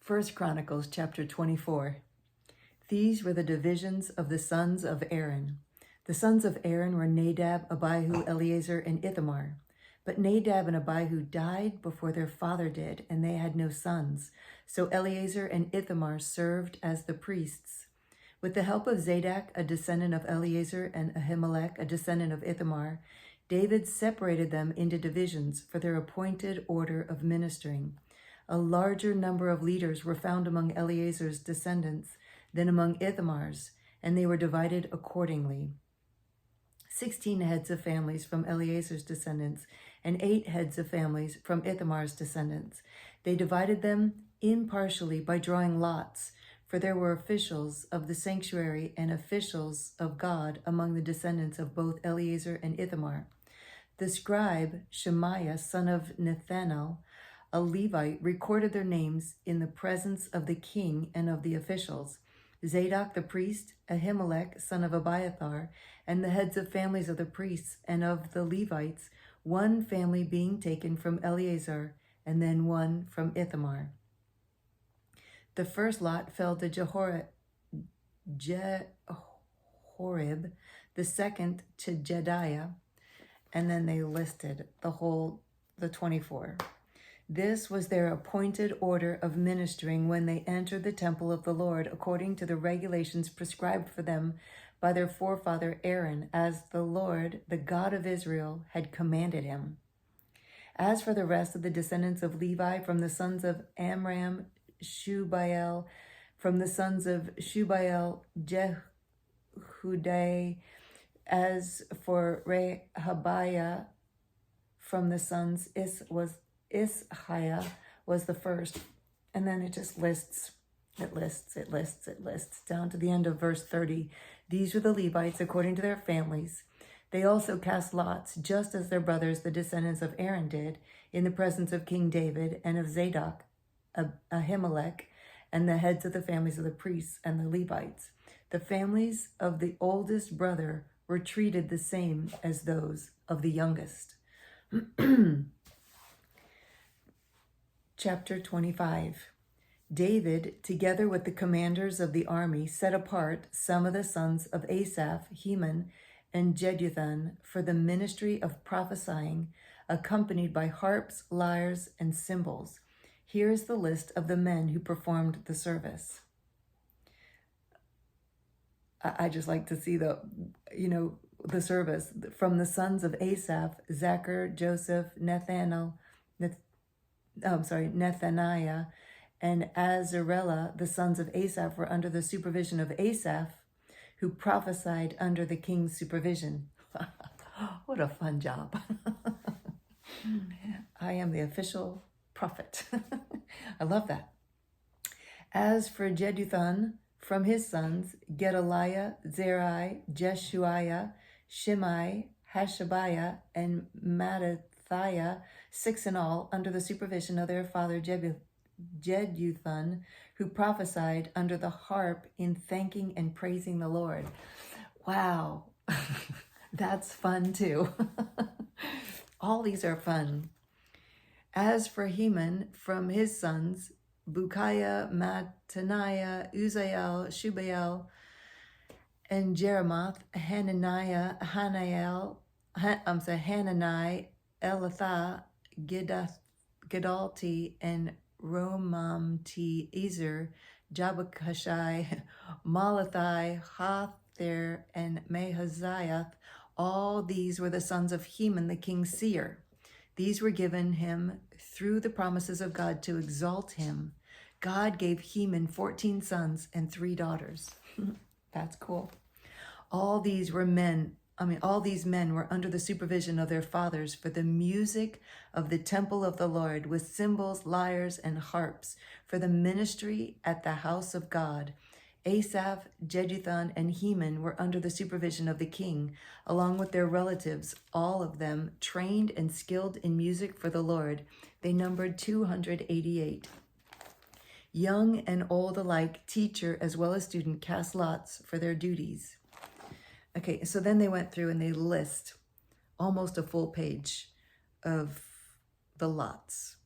First Chronicles chapter 24. These were the divisions of the sons of Aaron. The sons of Aaron were Nadab, Abihu, Eleazar, and Ithamar. But Nadab and Abihu died before their father did, and they had no sons. So Eleazar and Ithamar served as the priests. With the help of Zadok, a descendant of Eleazar, and Ahimelech, a descendant of Ithamar, David separated them into divisions for their appointed order of ministering. A larger number of leaders were found among Eleazar's descendants than among Ithamar's, and they were divided accordingly. 16 heads of families from Eleazar's descendants, and 8 heads of families from Ithamar's descendants. They divided them impartially by drawing lots, for there were officials of the sanctuary and officials of God among the descendants of both Eleazar and Ithamar. The scribe Shemaiah, son of Nethanel, a Levite, recorded their names in the presence of the king and of the officials. Zadok the priest, Ahimelech, son of Abiathar, and the heads of families of the priests and of the Levites, one family being taken from Eleazar, and then one from Ithamar. The first lot fell to Jehorib, the second to Jediah, and then they listed the 24. This was their appointed order of ministering when they entered the temple of the Lord, according to the regulations prescribed for them by their forefather Aaron, as the Lord, the God of Israel, had commanded him. As for the rest of the descendants of Levi, from the sons of Amram, Shubael, from the sons of Shubael, Jehudai. As for Rehabiah, from the sons, Ishiah was the first. And then it just lists down to the end of verse 30. These were the Levites according to their families. They also cast lots, just as their brothers, the descendants of Aaron, did, in the presence of King David and of Zadok, Ahimelech, and the heads of the families of the priests and the Levites. The families of the oldest brother were treated the same as those of the youngest. Chapter 25. David, together with the commanders of the army, set apart some of the sons of Asaph, Heman, and Jeduthun for the ministry of prophesying, accompanied by harps, lyres, and cymbals. Here is the list of the men who performed the service. I just like to see the service. From the sons of Asaph, Zachar, Joseph, Nethaniah, and Azarellah, the sons of Asaph, were under the supervision of Asaph, who prophesied under the king's supervision. What a fun job. I am the official prophet. I love that. As for Jeduthun, from his sons, Gedaliah, Zerai, Jeshuiah, Shimei, Hashabiah, and Mattathiah, 6 in all, under the supervision of their father Jeduthun, who prophesied under the harp in thanking and praising the Lord. Wow, that's fun too. All these are fun. As for Heman, from his sons, Bukiah, Mattaniah, Uzziel, Shubael, and Jeremoth, Hanani, Elatha, Gedalti, and Romamti-Ezer, Jabakashai, Malathi, Hather, and Mahaziah. All these were the sons of Heman, the king's seer. These were given him through the promises of God to exalt him. God gave Heman 14 sons and 3 daughters. That's cool. All these men were under the supervision of their fathers for the music of the temple of the Lord, with cymbals, lyres, and harps, for the ministry at the house of God. Asaph, Jeduthun, and Heman were under the supervision of the king, along with their relatives, all of them trained and skilled in music for the Lord. They numbered 288. Young and old alike, teacher as well as student, cast lots for their duties. Okay, so then they went through and they list almost a full page of the lots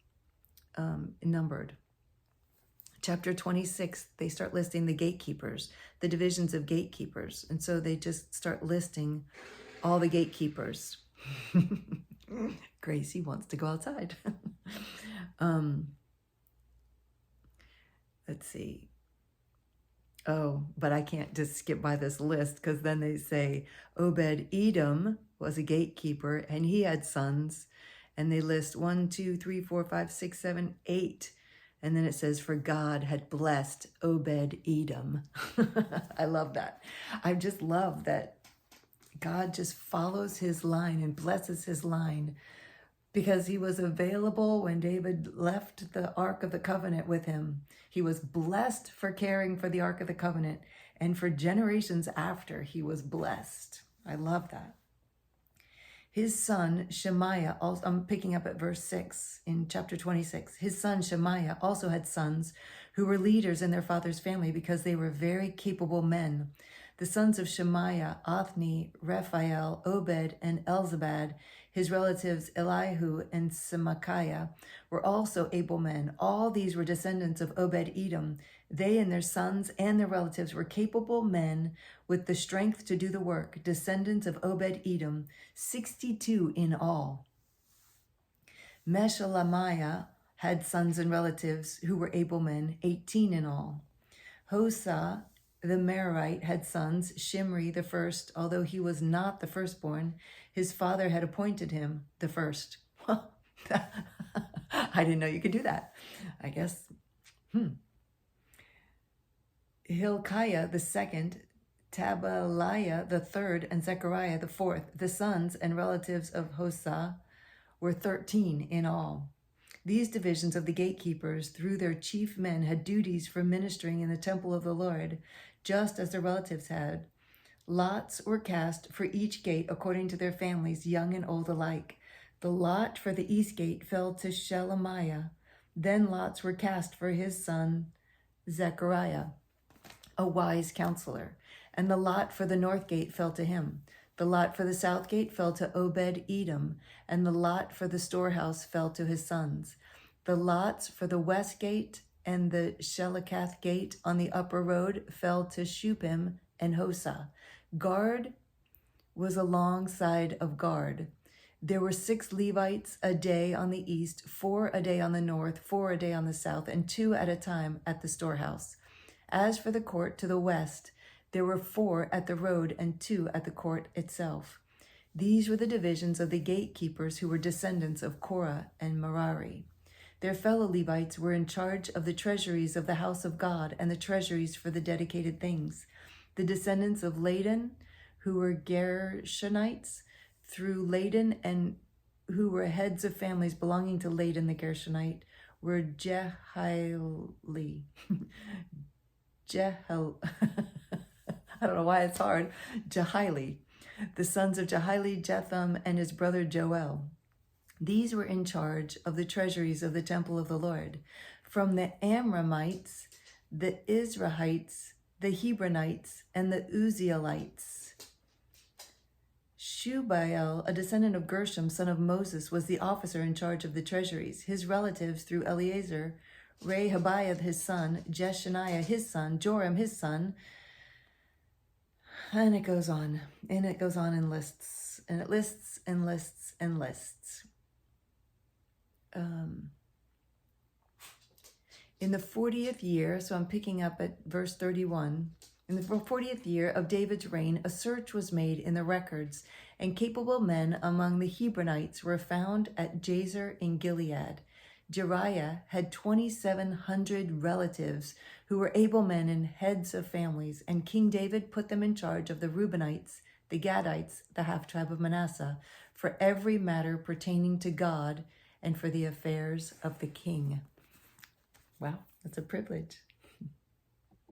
numbered. Chapter 26, they start listing the gatekeepers, the divisions of gatekeepers. And so they just start listing all the gatekeepers. Gracie wants to go outside. Let's see. Oh, but I can't just skip by this list, because then they say Obed-Edom was a gatekeeper and he had sons. And they list 1, 2, 3, 4, 5, 6, 7, 8. And then it says, for God had blessed Obed-Edom. I love that. I just love that God just follows his line and blesses his line, because he was available when David left the Ark of the Covenant with him. He was blessed for caring for the Ark of the Covenant, and for generations after, he was blessed. I love that. His son Shemaiah, also, I'm picking up at verse 6 in chapter 26. His son Shemaiah also had sons who were leaders in their father's family, because they were very capable men. The sons of Shemaiah, Othni, Raphael, Obed, and Elzabad, his relatives Elihu and Semachiah, were also able men. All these were descendants of Obed-Edom. They and their sons and their relatives were capable men with the strength to do the work, descendants of Obed-Edom, 62 in all. Meshelemiah had sons and relatives who were able men, 18 in all. Hosa, the Merarite, had sons. Shimri the first, although he was not the firstborn, his father had appointed him the first. I didn't know you could do that. I guess. Hilkiah the second, Tabaliah the third, and Zechariah the fourth. The sons and relatives of Hosa were 13 in all. These divisions of the gatekeepers, through their chief men, had duties for ministering in the temple of the Lord, just as their relatives had. Lots were cast for each gate according to their families, young and old alike. The lot for the east gate fell to Shelemiah. Then lots were cast for his son Zechariah, a wise counselor. And the lot for the north gate fell to him. The lot for the south gate fell to Obed-Edom, and the lot for the storehouse fell to his sons. The lots for the west gate and the Shelekath gate on the upper road fell to Shupim and Hosa. Guard was alongside of guard. There were 6 Levites a day on the east, 4 a day on the north, 4 a day on the south, and 2 at a time at the storehouse. As for the court to the west, there were 4 at the road and 2 at the court itself. These were the divisions of the gatekeepers who were descendants of Korah and Merari. Their fellow Levites were in charge of the treasuries of the house of God and the treasuries for the dedicated things. The descendants of Ladan, who were Gershonites, through Ladan, and who were heads of families belonging to Ladan the Gershonite, were Jehili. I don't know why it's hard. Jehili. The sons of Jehili, Jetham, and his brother Joel. These were in charge of the treasuries of the temple of the Lord. From the Amramites, the Israelites, the Hebronites, and the Uzzielites. Shubael, a descendant of Gershom, son of Moses, was the officer in charge of the treasuries. His relatives through Eleazar, Rehabiah his son, Jeshaniah his son, Joram his son, and it goes on. And it goes on in lists. And it lists and lists and lists. In the 40th year, so I'm picking up at verse 31, in the 40th year of David's reign, a search was made in the records, and capable men among the Hebronites were found at Jazer in Gilead. Jeriah had 2,700 relatives who were able men and heads of families, and King David put them in charge of the Reubenites, the Gadites, the half-tribe of Manasseh, for every matter pertaining to God and for the affairs of the king. Wow, that's a privilege.